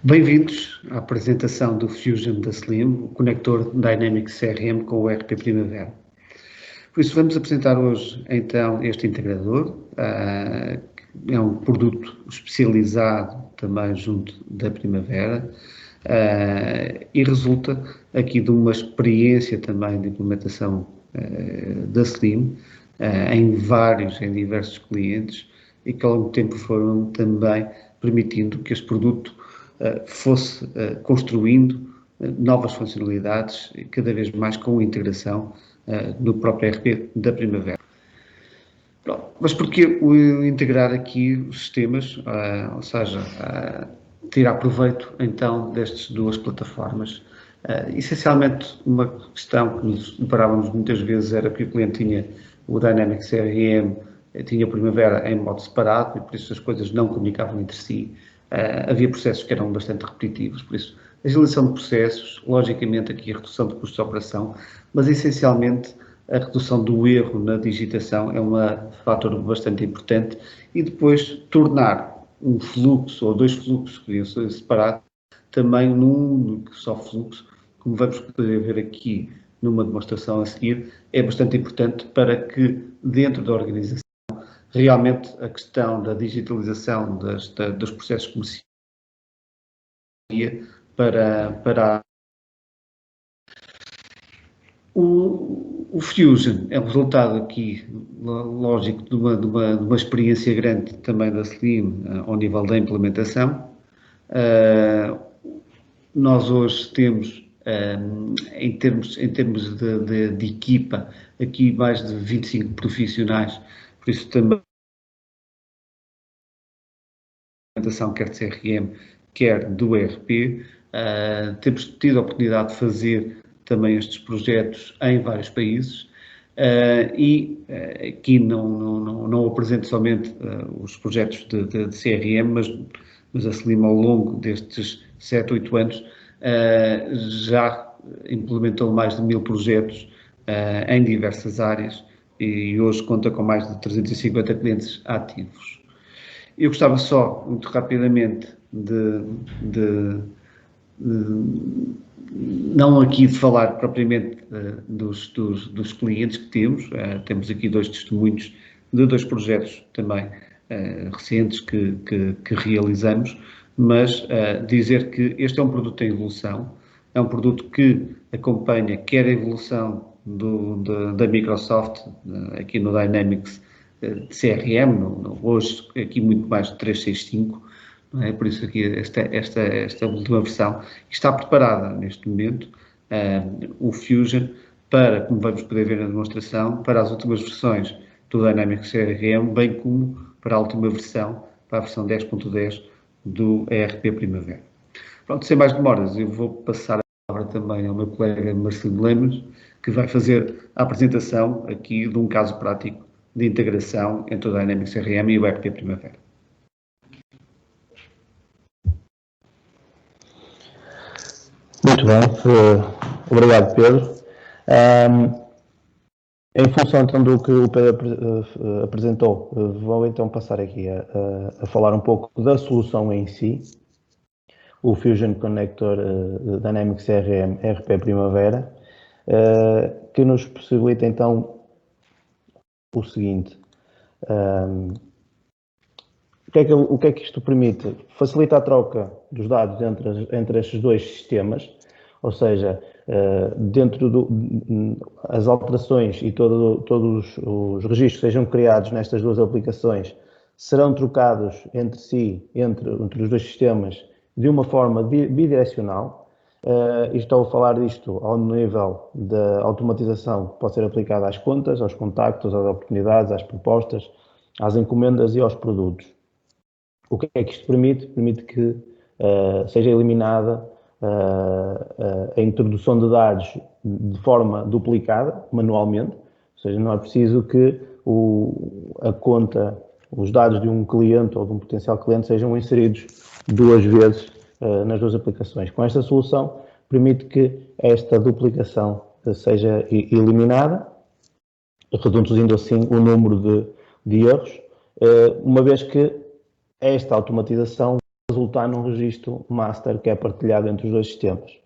Bem-vindos à apresentação do Fusion da Slim, o conector Dynamics CRM com o ERP Primavera. Por isso, vamos apresentar hoje, então, este integrador. É um produto especializado também junto da Primavera e resulta aqui de uma experiência também de implementação da Slim em diversos clientes e que ao longo do tempo foram também permitindo que este produto fosse construindo novas funcionalidades, cada vez mais com integração no próprio ERP da Primavera. Pronto, mas porquê integrar aqui os sistemas, ou seja, tirar proveito então destas duas plataformas? Essencialmente, uma questão que nos deparávamos muitas vezes era que o cliente tinha o Dynamics CRM, tinha a Primavera em modo separado e por isso as coisas não comunicavam entre si. Havia processos que eram bastante repetitivos, por isso agilização de processos, logicamente aqui a redução de custos de operação, mas essencialmente a redução do erro na digitação é um fator bastante importante e depois tornar um fluxo ou dois fluxos que deviam ser separados também num único só fluxo, como vamos poder ver aqui numa demonstração a seguir, é bastante importante para que dentro da organização realmente a questão da digitalização dos processos comerciais para o Fusion é o resultado aqui, lógico, de uma experiência grande também da Slim ao nível da implementação. Nós hoje temos, em termos de equipa, aqui mais de 25 profissionais, por isso também quer de CRM, quer do ERP. Temos tido a oportunidade de fazer também estes projetos em vários países aqui não apresento somente os projetos de CRM, mas a Slim ao longo destes 7, 8 anos já implementou mais de 1000 projetos em diversas áreas e hoje conta com mais de 350 clientes ativos. Eu gostava só, muito rapidamente, não aqui de falar propriamente dos clientes que temos, temos aqui dois testemunhos de dois projetos também recentes que realizamos, mas dizer que este é um produto em evolução, é um produto que acompanha quer a evolução da Microsoft, aqui no Dynamics de CRM, hoje aqui muito mais de 365, não é? Por isso aqui esta última versão está preparada neste momento, o Fusion, para, como vamos poder ver na demonstração, para as últimas versões do Dynamics CRM, bem como para a última versão, para a versão 10.10 do ERP Primavera. Pronto, sem mais demoras, eu vou passar a palavra também ao meu colega Marcelo Lemos, que vai fazer a apresentação aqui de um caso prático de integração entre o Dynamics CRM e o ERP Primavera. Muito bem, obrigado Pedro. Em função então do que o Pedro apresentou, vou então passar aqui a falar um pouco da solução em si, o Fusion Connector Dynamics CRM ERP Primavera, que nos possibilita então o seguinte. O que é que isto permite? Facilita a troca dos dados entre estes dois sistemas, ou seja, dentro as alterações e todos os registros que sejam criados nestas duas aplicações serão trocados entre si, entre os dois sistemas, de uma forma bidirecional. E estou a falar disto ao nível da automatização que pode ser aplicada às contas, aos contactos, às oportunidades, às propostas, às encomendas e aos produtos. O que é que isto permite? Permite que seja eliminada a introdução de dados de forma duplicada, manualmente, ou seja, não é preciso que a conta, os dados de um cliente ou de um potencial cliente sejam inseridos duas vezes nas duas aplicações. Com esta solução, permite que esta duplicação seja eliminada, reduzindo assim o número de erros, uma vez que esta automatização vai resultar num registro master que é partilhado entre os dois sistemas.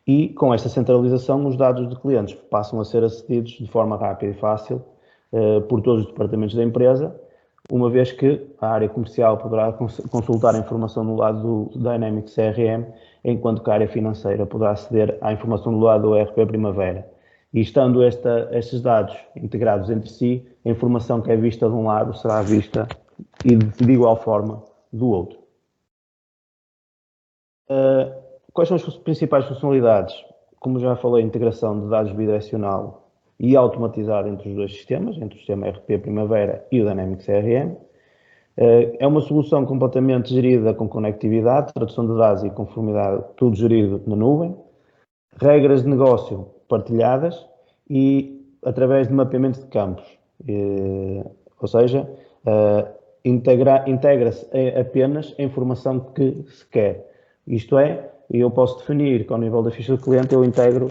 E com esta centralização, os dados de clientes passam a ser acedidos de forma rápida e fácil por todos os departamentos da empresa, uma vez que a área comercial poderá consultar a informação no lado do Dynamics CRM, enquanto que a área financeira poderá aceder à informação do lado do ERP Primavera. E estando estes dados integrados entre si, a informação que é vista de um lado será vista e de igual forma do outro. Quais são as principais funcionalidades? Como já falei, integração de dados bidirecional e automatizada entre os dois sistemas, entre o sistema ERP Primavera e o Dynamics CRM. É uma solução completamente gerida com conectividade, tradução de dados e conformidade, tudo gerido na nuvem. Regras de negócio partilhadas e através de mapeamento de campos. Ou seja, integra-se apenas a informação que se quer. Isto é, eu posso definir que ao nível da ficha do cliente eu integro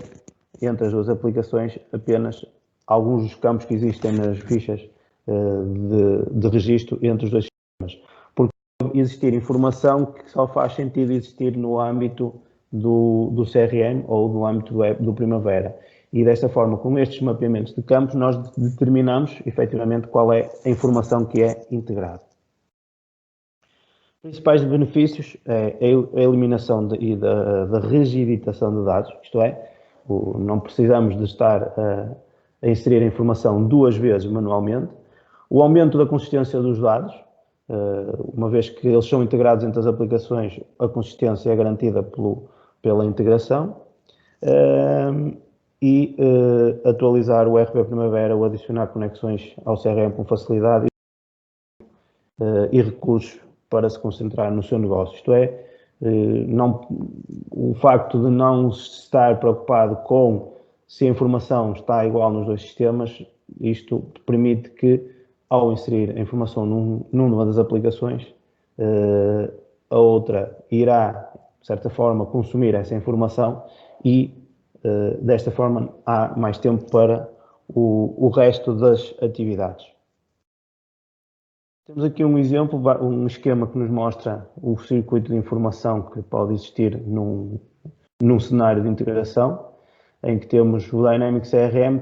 entre as duas aplicações apenas alguns dos campos que existem nas fichas de registro entre os dois sistemas. Porque pode existir informação que só faz sentido existir no âmbito do CRM ou no âmbito do Primavera. E desta forma, com estes mapeamentos de campos, nós determinamos efetivamente qual é a informação que é integrada. Os principais benefícios é a eliminação da rigiditação de dados, isto é, não precisamos de estar a inserir a informação duas vezes manualmente. O aumento da consistência dos dados, uma vez que eles são integrados entre as aplicações, a consistência é garantida pela integração. E atualizar o ERP Primavera ou adicionar conexões ao CRM com facilidade e recursos para se concentrar no seu negócio. Isto é, o facto de não estar preocupado com se a informação está igual nos dois sistemas, isto permite que, ao inserir a informação numa das aplicações, a outra irá, de certa forma, consumir essa informação e, desta forma, há mais tempo para o resto das atividades. Temos aqui um exemplo, um esquema que nos mostra o circuito de informação que pode existir num cenário de integração, em que temos o Dynamics CRM,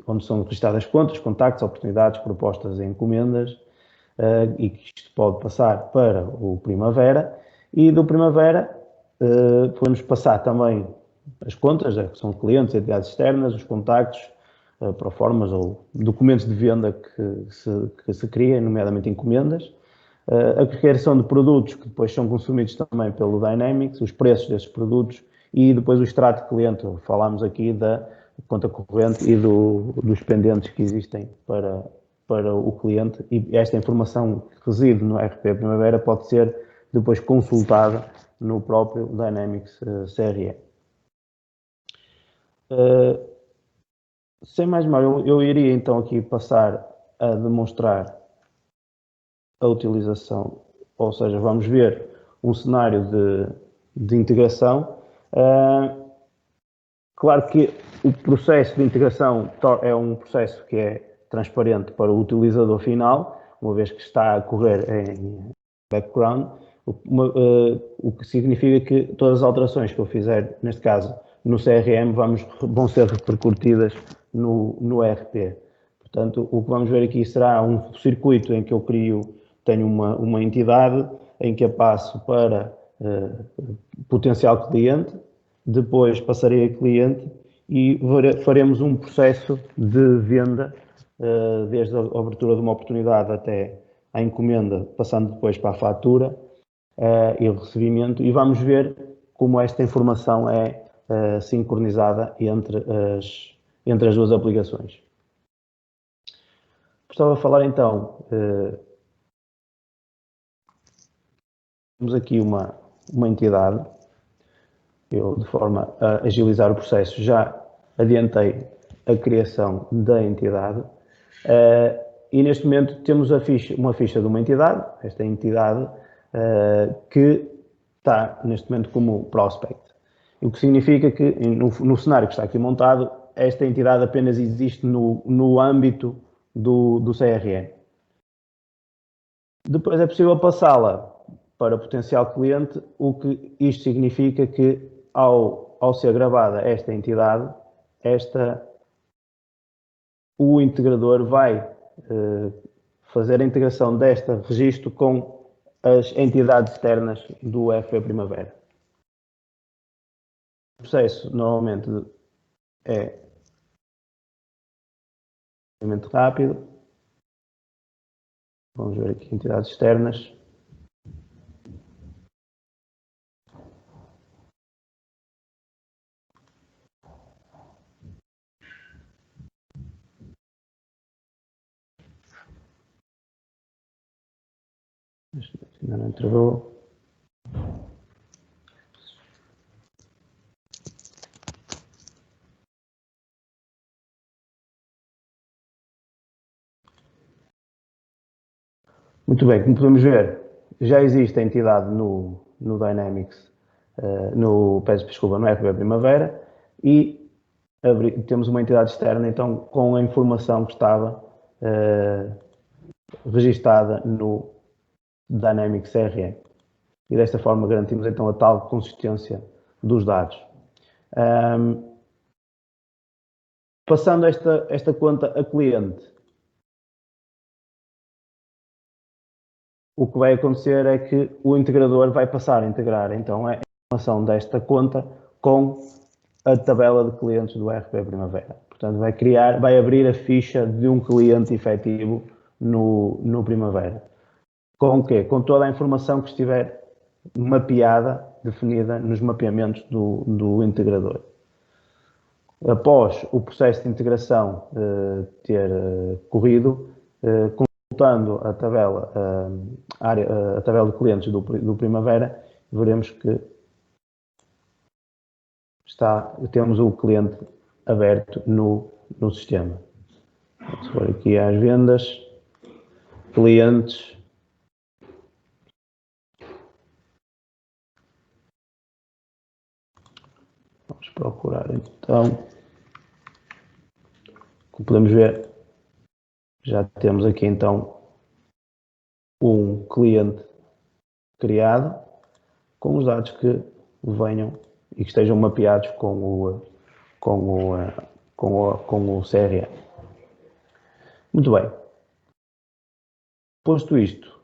onde são registradas contas, contactos, oportunidades, propostas e encomendas, e que isto pode passar para o Primavera. E do Primavera podemos passar também as contas, que são clientes, entidades externas, os contactos, proformas ou documentos de venda que se criem, nomeadamente encomendas, a criação de produtos que depois são consumidos também pelo Dynamics, os preços desses produtos e depois o extrato de cliente. Falámos aqui da conta corrente e dos pendentes que existem para o cliente, e esta informação que reside no ERP Primavera pode ser depois consultada no próprio Dynamics CRM. Sem mais demora, eu iria então aqui passar a demonstrar a utilização, ou seja, vamos ver um cenário de integração. Claro que o processo de integração é um processo que é transparente para o utilizador final, uma vez que está a correr em background, o que significa que todas as alterações que eu fizer, neste caso no CRM, vão ser repercutidas no ERP. Portanto, o que vamos ver aqui será um circuito em que eu tenho uma entidade em que eu passo para potencial cliente, depois passarei a cliente e faremos um processo de venda, desde a abertura de uma oportunidade até a encomenda, passando depois para a fatura e o recebimento, e vamos ver como esta informação é sincronizada entre as duas aplicações. Gostava de falar então, temos aqui uma entidade. Eu, de forma a agilizar o processo, já adiantei a criação da entidade e neste momento temos uma ficha de uma entidade, esta entidade que está neste momento como prospect. O que significa que no cenário que está aqui montado, esta entidade apenas existe no âmbito do CRM. Depois é possível passá-la para potencial cliente, o que isto significa que ao ser gravada esta entidade, o integrador vai fazer a integração deste registro com as entidades externas do RP Primavera. O processo normalmente é muito rápido. Vamos ver aqui entidades externas. Ainda não entregou. Muito bem, como podemos ver, já existe a entidade no Dynamics, desculpa, no RP Primavera, e temos uma entidade externa, então, com a informação que estava registada no Dynamics CRM. E desta forma garantimos então a tal consistência dos dados. Passando esta conta a cliente, o que vai acontecer é que o integrador vai passar a integrar então a informação desta conta com a tabela de clientes do RP Primavera. Portanto, vai abrir a ficha de um cliente efetivo no Primavera. Com o quê? Com toda a informação que estiver mapeada, definida nos mapeamentos do integrador. Após o processo de integração ter corrido, consultando a tabela, a tabela de clientes do Primavera, veremos que temos o cliente aberto no sistema. Se for aqui às vendas, clientes, vamos procurar então, como podemos ver, já temos aqui então um cliente criado com os dados que venham e que estejam mapeados com o CRM. Muito bem. Posto isto,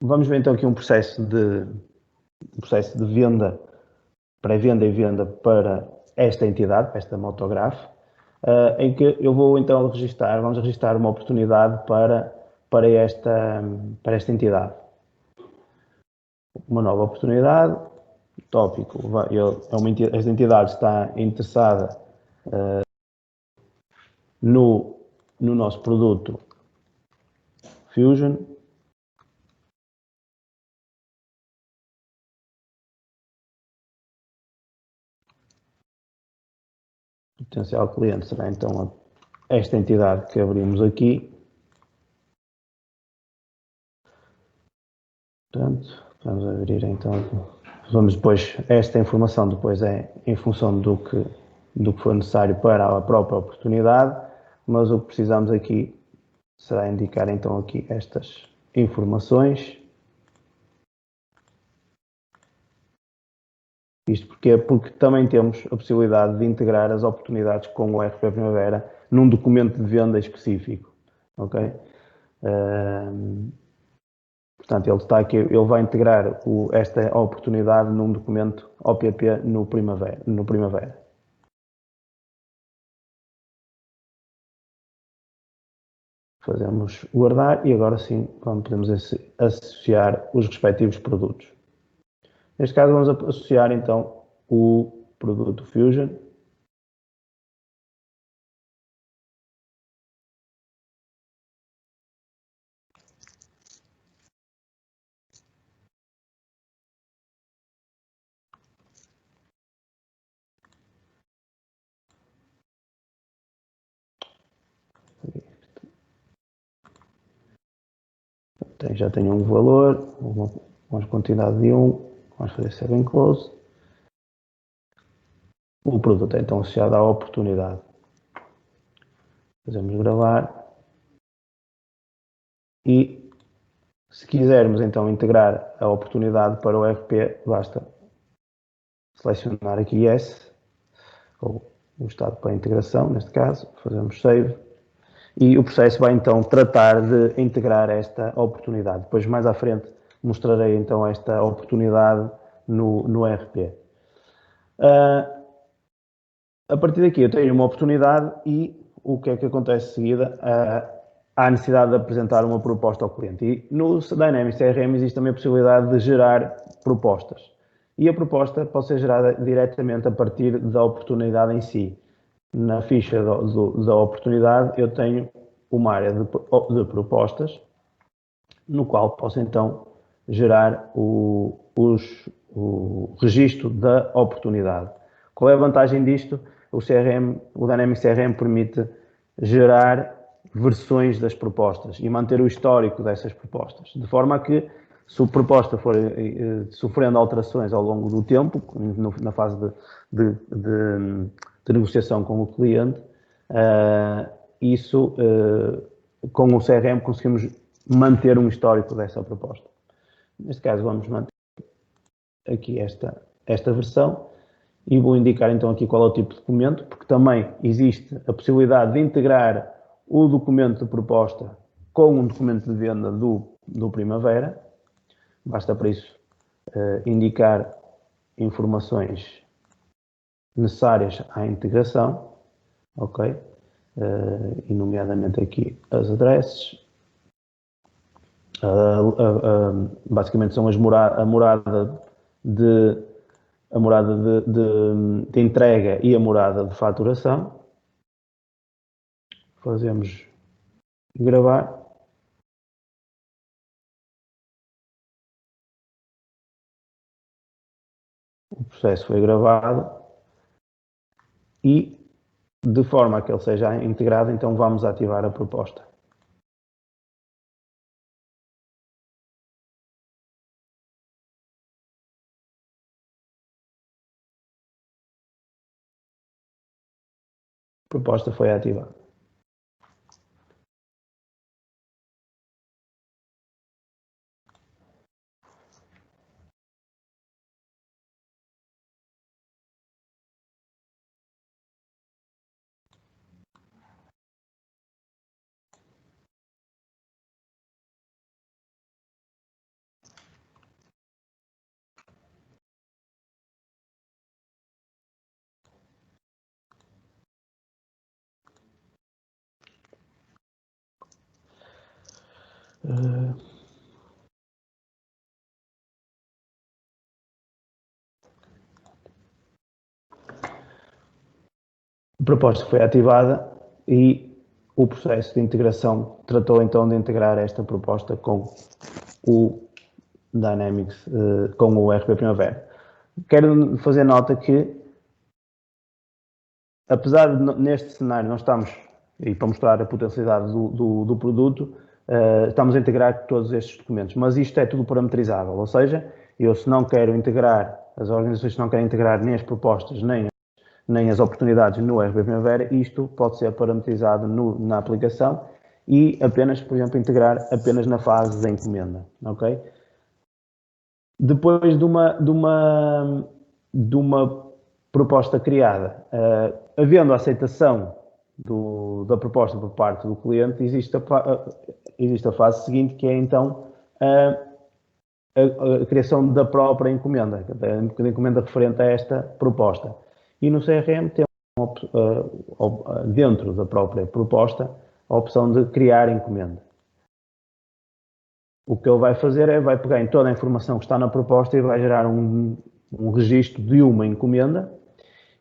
vamos ver então aqui um processo de venda, pré-venda e venda para esta entidade, para esta Motograph, em que eu vou então vamos registrar uma oportunidade para esta entidade. Uma nova oportunidade, tópico, esta entidade está interessada no nosso produto Fusion. O potencial cliente será então esta entidade que abrimos aqui. Portanto, vamos abrir então. Vamos depois, esta informação depois é em função do que for necessário para a própria oportunidade, mas o que precisamos aqui será indicar então aqui estas informações. Isto porque também temos a possibilidade de integrar as oportunidades com o RP Primavera num documento de venda específico. Ok? Portanto, ele vai integrar esta oportunidade num documento OPP no Primavera. Fazemos guardar e agora sim podemos associar os respectivos produtos. Neste caso vamos associar então o produto Fusion. Já tenho um valor, uma quantidade de 1, vamos fazer save and close. O produto é então associado à oportunidade. Fazemos gravar. e se quisermos então integrar a oportunidade para o RP, basta selecionar aqui Yes, ou o estado para a integração, neste caso, fazemos Save, e o processo vai então tratar de integrar esta oportunidade. Depois, mais à frente, mostrarei então esta oportunidade no RP. A partir daqui eu tenho uma oportunidade e o que é que acontece de seguida? Há a necessidade de apresentar uma proposta ao cliente. E no Dynamics CRM existe também a possibilidade de gerar propostas. E a proposta pode ser gerada diretamente a partir da oportunidade em si. Na ficha da oportunidade eu tenho uma área de propostas, no qual posso então gerar o registro da oportunidade. Qual é a vantagem disto? O Dynamics CRM permite gerar versões das propostas e manter o histórico dessas propostas, de forma a que, se a proposta for sofrendo alterações ao longo do tempo, na fase de negociação com o cliente, com o CRM conseguimos manter um histórico dessa proposta. Neste caso vamos manter aqui esta versão e vou indicar então aqui qual é o tipo de documento, porque também existe a possibilidade de integrar o documento de proposta com um documento de venda do Primavera. Basta para isso indicar informações necessárias à integração, ok? E nomeadamente aqui as addresses. Basicamente são a morada de entrega e a morada de faturação. Fazemos gravar. O processo foi gravado e, de forma a que ele seja integrado, então vamos ativar a proposta. A proposta foi ativada. A proposta foi ativada e o processo de integração tratou então de integrar esta proposta com o Dynamics, com o RP Primavera. Quero fazer nota que, apesar de neste cenário nós estamos, e para mostrar a potencialidade do produto, estamos a integrar todos estes documentos, mas isto é tudo parametrizável, ou seja, eu se não quero integrar, as organizações não querem integrar nem as propostas, nem as oportunidades no RP Primavera, isto pode ser parametrizado na aplicação e apenas, por exemplo, integrar apenas na fase da encomenda, ok? Depois de uma proposta criada, havendo a aceitação da proposta por parte do cliente, existe a fase seguinte, que é então a criação da própria encomenda, da encomenda referente a esta proposta. E no CRM temos, dentro da própria proposta, a opção de criar encomenda. O que ele vai fazer vai pegar em toda a informação que está na proposta e vai gerar um registro de uma encomenda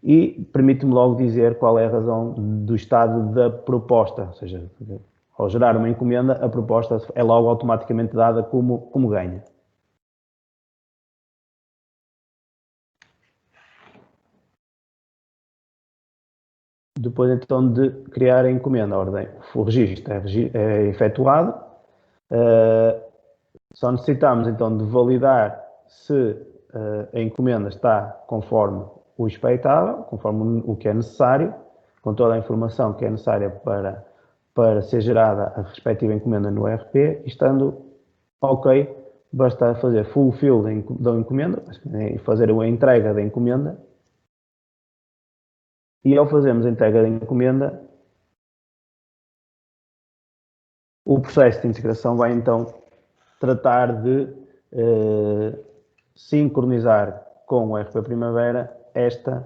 e permite-me logo dizer qual é a razão do estado da proposta. Ou seja, ao gerar uma encomenda, a proposta é logo automaticamente dada como ganha. Depois então de criar a encomenda, o registro é efetuado. Só necessitamos então de validar se a encomenda está conforme o expectável, conforme o que é necessário, com toda a informação que é necessária para ser gerada a respectiva encomenda no ERP, e estando ok, basta fazer fulfill da encomenda, fazer a entrega da encomenda, e ao fazermos a entrega da encomenda, o processo de integração vai então tratar de sincronizar com o ERP Primavera esta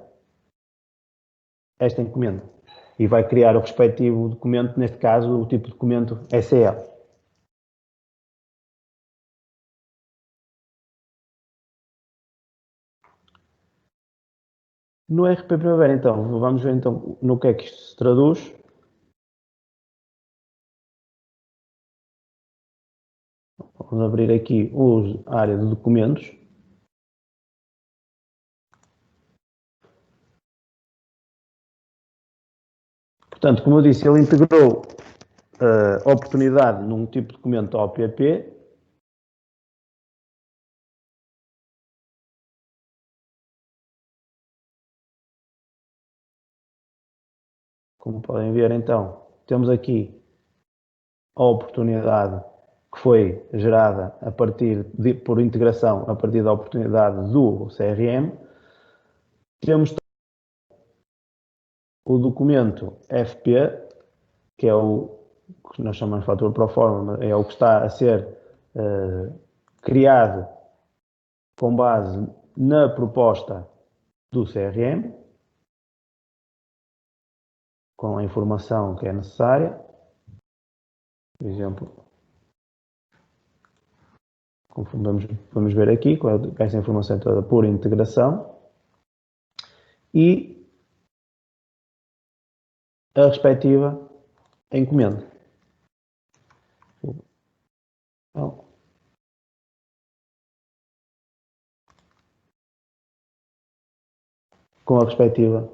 encomenda. E vai criar o respectivo documento, neste caso o tipo de documento SEL. No ERP Primavera, então, vamos ver então no que é que isto se traduz. Vamos abrir aqui a área de documentos. Portanto, como eu disse, ele integrou a oportunidade num tipo de documento OPP. Como podem ver, então, temos aqui a oportunidade que foi gerada por integração a partir da oportunidade do CRM. Temos o documento FP, que é o que nós chamamos de fatura pro forma, é o que está a ser criado com base na proposta do CRM, com a informação que é necessária. Por exemplo, como vamos ver aqui, com essa informação toda por integração. E a respectiva encomenda. Então, com a respectiva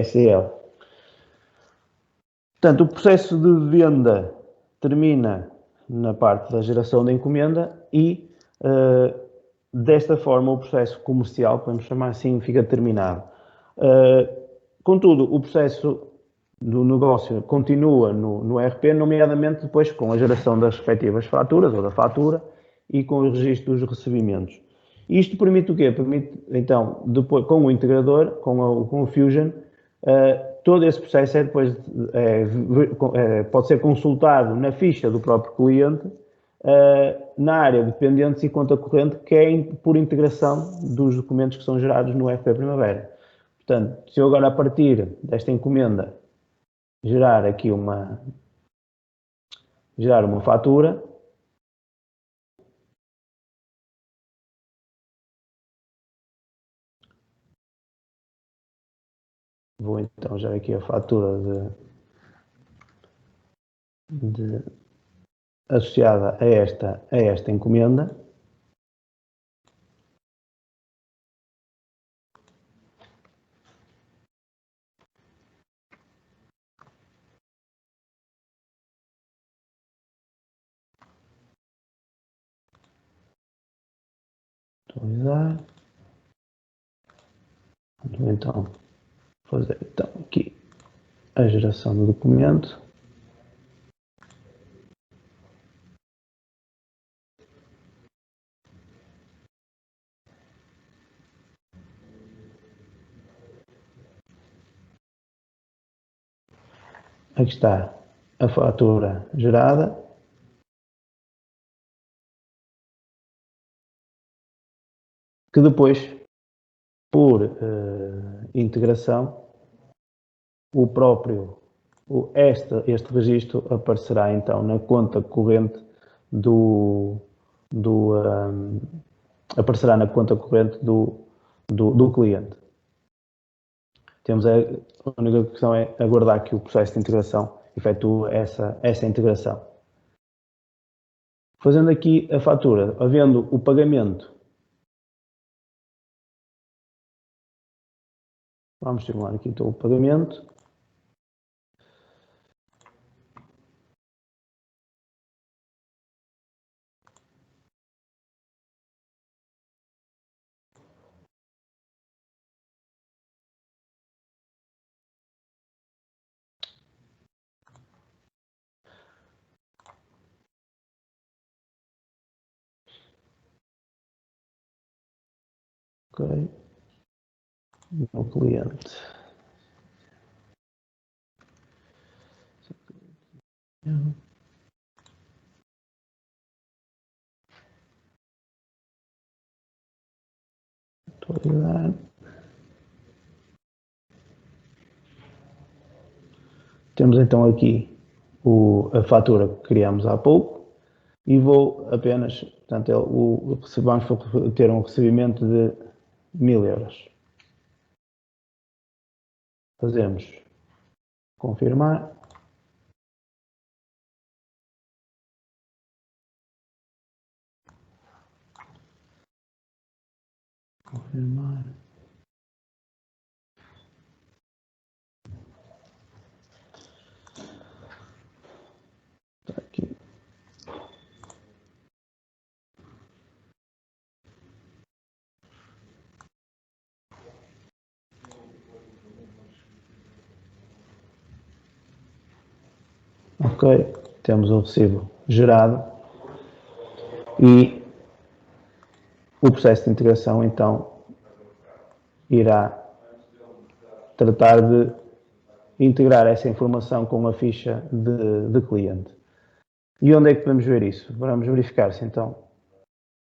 SEL. Portanto, o processo de venda termina na parte da geração da encomenda e, desta forma, o processo comercial, podemos chamar assim, fica terminado. Contudo, o processo do negócio continua no ERP, nomeadamente depois com a geração das respectivas faturas, ou da fatura, e com o registro dos recebimentos. Isto permite o quê? Permite, então, depois, com o integrador, com o Fusion, todo esse processo pode ser consultado na ficha do próprio cliente, na área de dependentes e conta corrente, que é por integração dos documentos que são gerados no ERP Primavera. Portanto, se eu agora, a partir desta encomenda, gerar uma fatura, vou então gerar aqui a fatura associada a esta encomenda. Atualizar. Vou então fazer aqui a geração do documento. Aqui está a fatura gerada. Que depois, por integração, este registro aparecerá então na conta corrente aparecerá na conta corrente do cliente. A única questão é aguardar que o processo de integração efetue essa integração. Fazendo aqui a fatura, havendo o pagamento, vamos simular aqui então o pagamento. Ok. O cliente. Atualidade. Temos então aqui a fatura que criamos há pouco e vou apenas, portanto, vamos ter um recebimento de 1000 euros. Fazemos confirmar. Confirmar. Está aqui. Ok, temos o recibo gerado e o processo de integração então irá tratar de integrar essa informação com a ficha de cliente. E onde é que podemos ver isso? Vamos verificar se então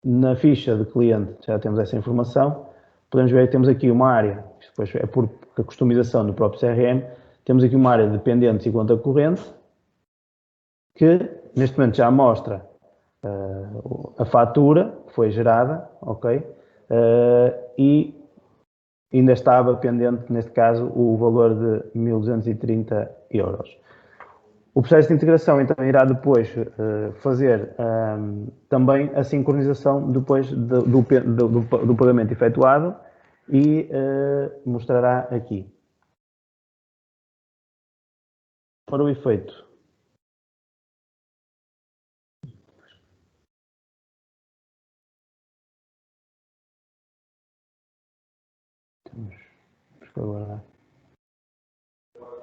na ficha de cliente já temos essa informação. Podemos ver que temos aqui uma área, isto depois é por customização do próprio CRM, temos aqui uma área de dependentes e conta corrente, que neste momento já mostra a fatura que foi gerada, ok? E ainda estava pendente, neste caso, o valor de 1230 euros. O processo de integração, então, irá depois fazer também a sincronização depois do pagamento efetuado e mostrará aqui. Para o efeito.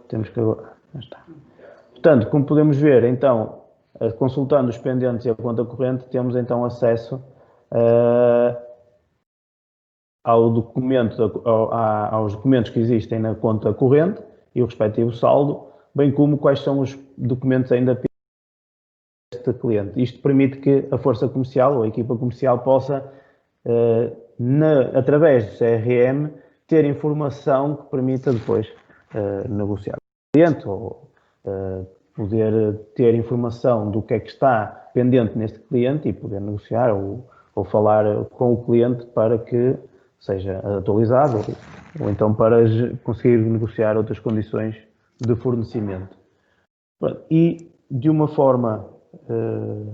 Temos que aguardar. Está. Portanto, como podemos ver, então, consultando os pendentes e a conta corrente, temos então acesso aos documentos que existem na conta corrente e o respectivo saldo, bem como quais são os documentos ainda deste cliente. Isto permite que a força comercial ou a equipa comercial possa, através do CRM, ter informação que permita depois negociar com o cliente ou poder ter informação do que é que está pendente neste cliente e poder negociar ou falar com o cliente para que seja atualizado ou então para conseguir negociar outras condições de fornecimento. E de uma forma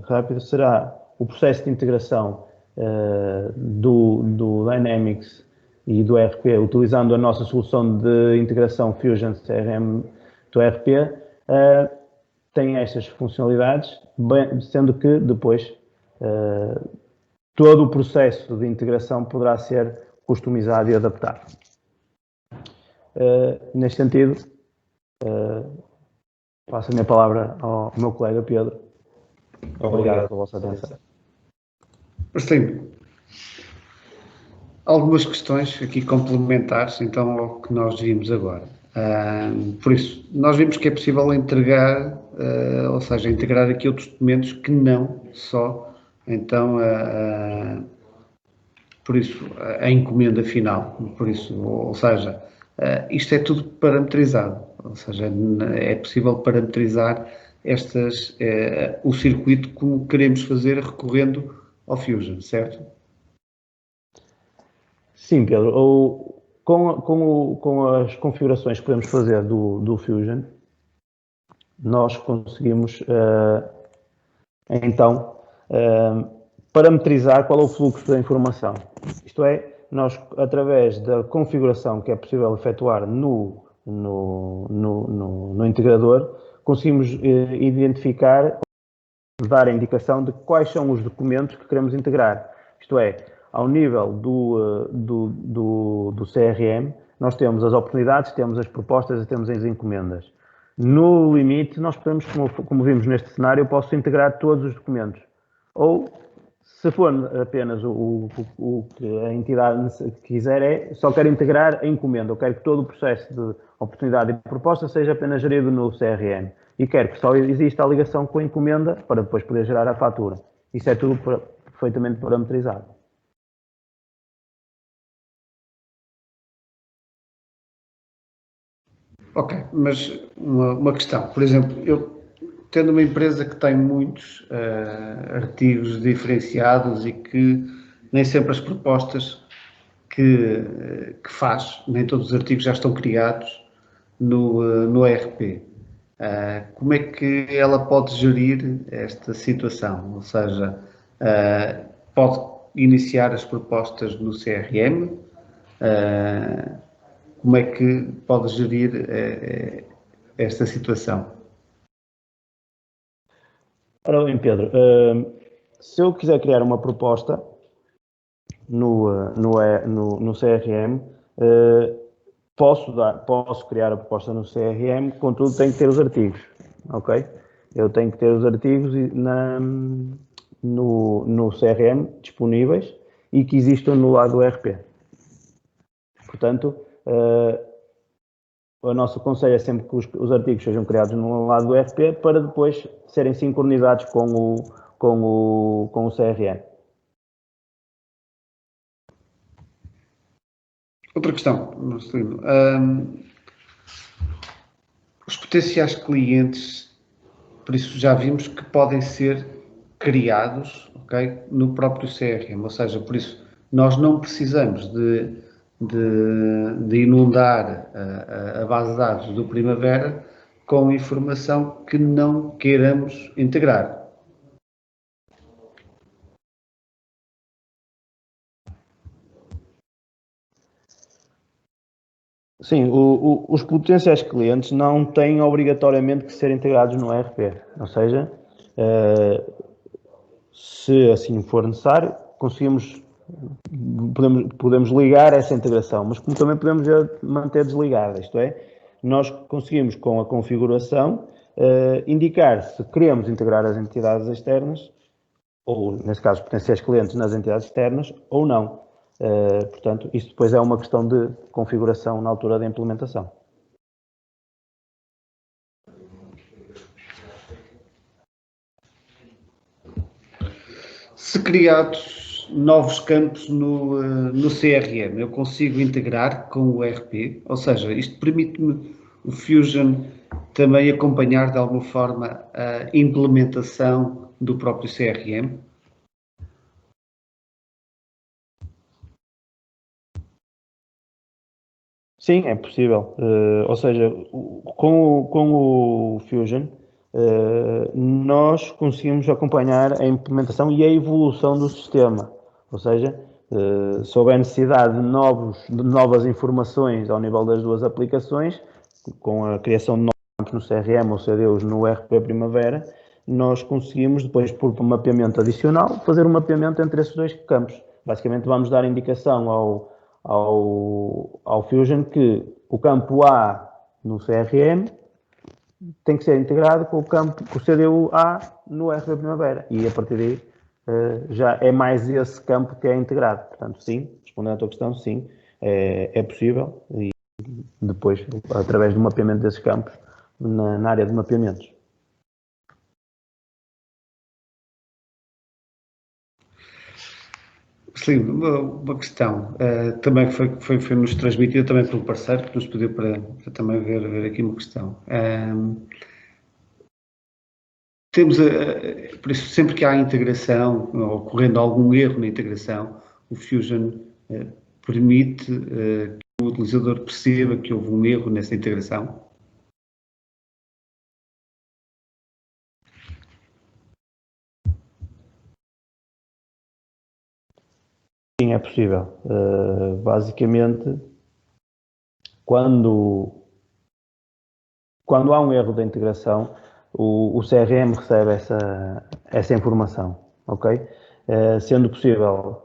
rápida será o processo de integração do Dynamics e do ERP, utilizando a nossa solução de integração Fusion CRM do ERP, tem estas funcionalidades, sendo que depois todo o processo de integração poderá ser customizado e adaptado. Neste sentido, passo a minha palavra ao meu colega Pedro. Obrigado pela vossa atenção. Marcelino, algumas questões aqui complementares, então, ao que nós vimos agora. Por isso, nós vimos que é possível entregar, ou seja, integrar aqui outros documentos que não só, então, por isso, a encomenda final. Por isso, ou seja, isto é tudo parametrizado, ou seja, é possível parametrizar o circuito como queremos fazer recorrendo ao Fusion, certo? Sim, Pedro. Com as configurações que podemos fazer do Fusion, nós conseguimos, então, parametrizar qual é o fluxo da informação. Isto é, nós, através da configuração que é possível efetuar no integrador, conseguimos identificar, dar a indicação de quais são os documentos que queremos integrar. Isto é, ao nível do CRM, nós temos as oportunidades, temos as propostas e temos as encomendas. No limite, nós podemos, como vimos neste cenário, eu posso integrar todos os documentos. Ou, Se for apenas o que a entidade quiser só quero integrar a encomenda, eu quero que todo o processo de oportunidade e proposta seja apenas gerido no CRM e quero que só exista a ligação com a encomenda para depois poder gerar a fatura. Isso é tudo perfeitamente parametrizado. Ok, mas uma questão, por exemplo, eu tendo uma empresa que tem muitos artigos diferenciados e que nem sempre as propostas que faz, nem todos os artigos já estão criados no ERP. Como é que ela pode gerir esta situação? Ou seja, pode iniciar as propostas no CRM? Como é que pode gerir esta situação? Ora bem, Pedro, se eu quiser criar uma proposta no CRM, posso criar a proposta no CRM, contudo tenho que ter os artigos, ok? Eu tenho que ter os artigos no CRM disponíveis e que existam no lado do ERP. Portanto, o nosso conselho é sempre que os artigos sejam criados no lado do ERP para depois serem sincronizados com o CRM. Outra questão, Marcelino. Os potenciais clientes, por isso já vimos que podem ser criados, okay, no próprio CRM, ou seja, por isso nós não precisamos de inundar a base de dados do Primavera com informação que não queiramos integrar. Sim, os potenciais clientes não têm obrigatoriamente que ser integrados no ERP, ou seja, se assim for necessário, podemos ligar essa integração, mas como também podemos manter desligada, isto é, nós conseguimos com a configuração indicar se queremos integrar as entidades externas, ou nesse caso potenciais clientes nas entidades externas, ou não. Portanto, isso depois é uma questão de configuração na altura da implementação. Se criados novos campos no CRM, eu consigo integrar com o ERP, ou seja, isto permite-me o Fusion também acompanhar de alguma forma a implementação do próprio CRM. Sim, é possível. Ou seja, com o Fusion, nós conseguimos acompanhar a implementação e a evolução do sistema. Ou seja, se houver necessidade de novas informações ao nível das duas aplicações, com a criação de novos campos no CRM ou CDUs no RP Primavera, nós conseguimos depois, por mapeamento adicional, fazer um mapeamento entre esses dois campos. Basicamente, vamos dar indicação ao Fusion que o campo A no CRM tem que ser integrado com o CDU A no RP Primavera e a partir daí já é mais esse campo que é integrado. Portanto, sim, respondendo à tua questão, sim, é possível e depois, através do mapeamento desses campos, na área de mapeamentos. Sim, uma questão também foi-nos transmitida também pelo parceiro que nos pediu para também ver aqui uma questão. Temos, por isso, sempre que há integração, ocorrendo algum erro na integração, o Fusion permite que o utilizador perceba que houve um erro nessa integração. Sim, é possível. Basicamente, quando há um erro da integração, o CRM recebe essa informação, ok? Sendo possível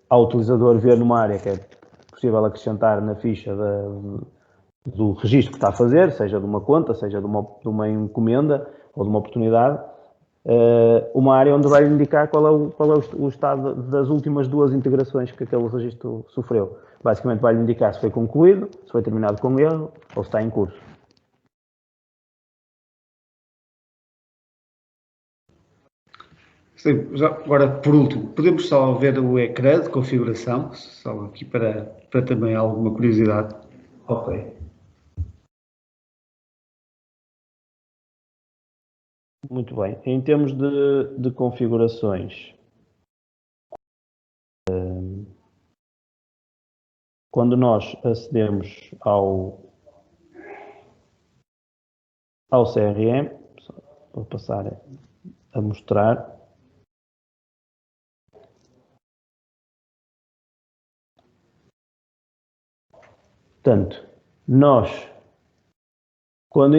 ao utilizador ver numa área que é possível acrescentar na ficha do registro que está a fazer, seja de uma conta, seja de uma encomenda ou de uma oportunidade, uma área onde vai indicar qual é o estado das últimas 2 integrações que aquele registro sofreu. Basicamente vai-lhe indicar se foi concluído, se foi terminado com erro ou se está em curso. Sim, agora, por último, podemos só ver o ecrã de configuração, só aqui para também alguma curiosidade. Ok. Muito bem. Em termos de configurações, quando nós acedemos ao CRM, vou passar a mostrar. Portanto, nós, quando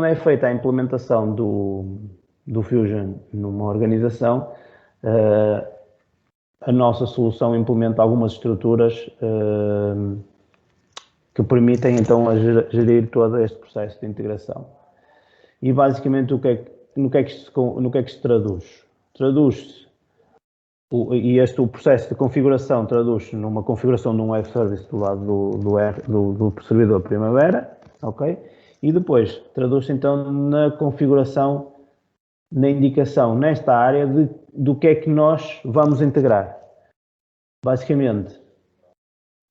é feita a implementação do Fusion numa organização, a nossa solução implementa algumas estruturas que permitem então a gerir todo este processo de integração. E basicamente no que é que se traduz? Traduz-se, o processo de configuração traduz-se numa configuração de um web service do lado do servidor Primavera, ok? E depois traduz-se então na configuração, na indicação nesta área do que é que nós vamos integrar. Basicamente,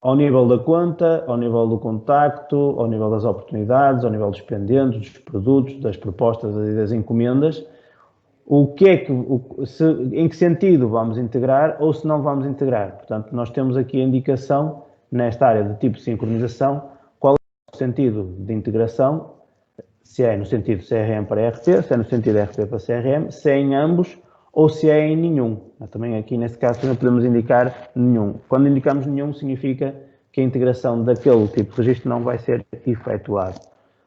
ao nível da conta, ao nível do contacto, ao nível das oportunidades, ao nível dos pendentes, dos produtos, das propostas e das encomendas, em que sentido vamos integrar ou se não vamos integrar. Portanto, nós temos aqui a indicação nesta área de tipo de sincronização, qual é o sentido de integração, se é no sentido CRM para ERP, se é no sentido ERP para CRM, se é em ambos ou se é em nenhum. Também aqui neste caso também podemos indicar nenhum. Quando indicamos nenhum significa que a integração daquele tipo de registro não vai ser efetuada.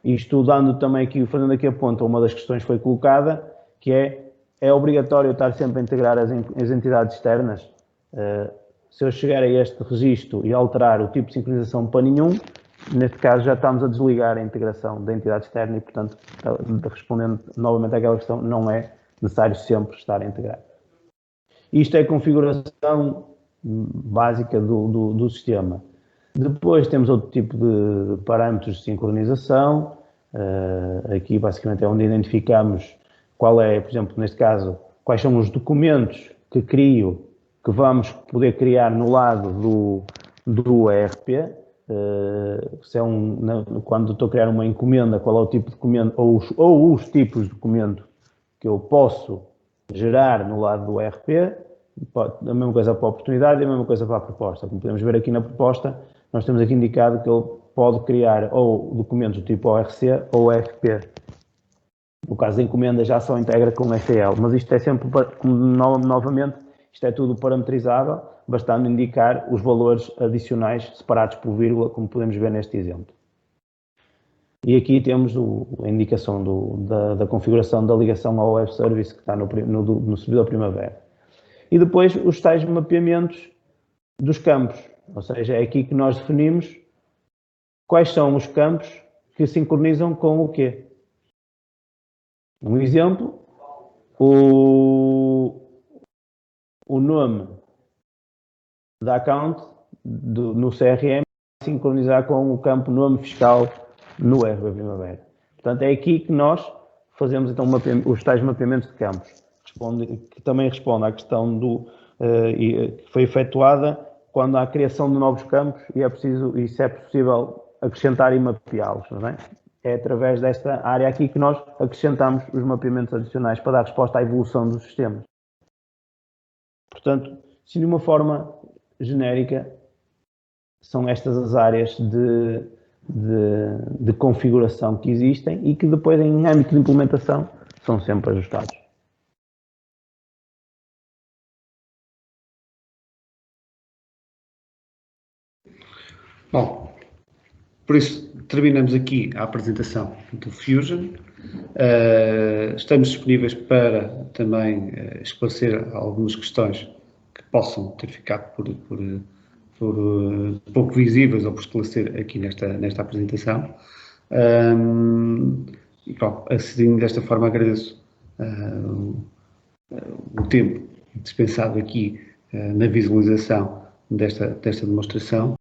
Isto dando também aqui, fazendo aqui a ponta, uma das questões foi colocada, que é obrigatório estar sempre a integrar as entidades externas. Se eu chegar a este registro e alterar o tipo de sincronização para nenhum, neste caso já estamos a desligar a integração da entidade externa e, portanto, respondendo novamente àquela questão, não é necessário sempre estar a integrar. Isto é a configuração básica do sistema. Depois temos outro tipo de parâmetros de sincronização. Aqui basicamente é onde identificamos qual é, por exemplo, neste caso, quais são os documentos que vamos poder criar no lado do ERP. Quando estou a criar uma encomenda, qual é o tipo de documento ou os tipos de documento que eu posso gerar no lado do ERP, a mesma coisa para a oportunidade e a mesma coisa para a proposta. Como podemos ver aqui na proposta, nós temos aqui indicado que ele pode criar ou documentos do tipo ORC ou ERP. No caso da encomenda já só integra com SEL, mas isto é sempre, novamente, isto é tudo parametrizável, bastando indicar os valores adicionais separados por vírgula, como podemos ver neste exemplo. E aqui temos a indicação da configuração da ligação ao web service que está no servidor Primavera. E depois os tais mapeamentos dos campos, ou seja, é aqui que nós definimos quais são os campos que sincronizam com o quê. Um exemplo, o nome da account no CRM sincronizar com o campo nome fiscal no ERP Primavera. Portanto, é aqui que nós fazemos então os tais mapeamentos de campos, que também responde à questão que foi efetuada quando há a criação de novos campos e se é possível acrescentar e mapeá-los, não é? É através desta área aqui que nós acrescentamos os mapeamentos adicionais para dar resposta à evolução dos sistemas. Portanto, se de uma forma genérica, são estas as áreas de configuração que existem e que depois, em âmbito de implementação, são sempre ajustados. Bom, por isso terminamos aqui a apresentação do Fusion. Estamos disponíveis para também esclarecer algumas questões que possam ter ficado por pouco visíveis ou por esclarecer aqui nesta apresentação. E, bom, assim, desta forma agradeço o tempo dispensado aqui na visualização desta demonstração.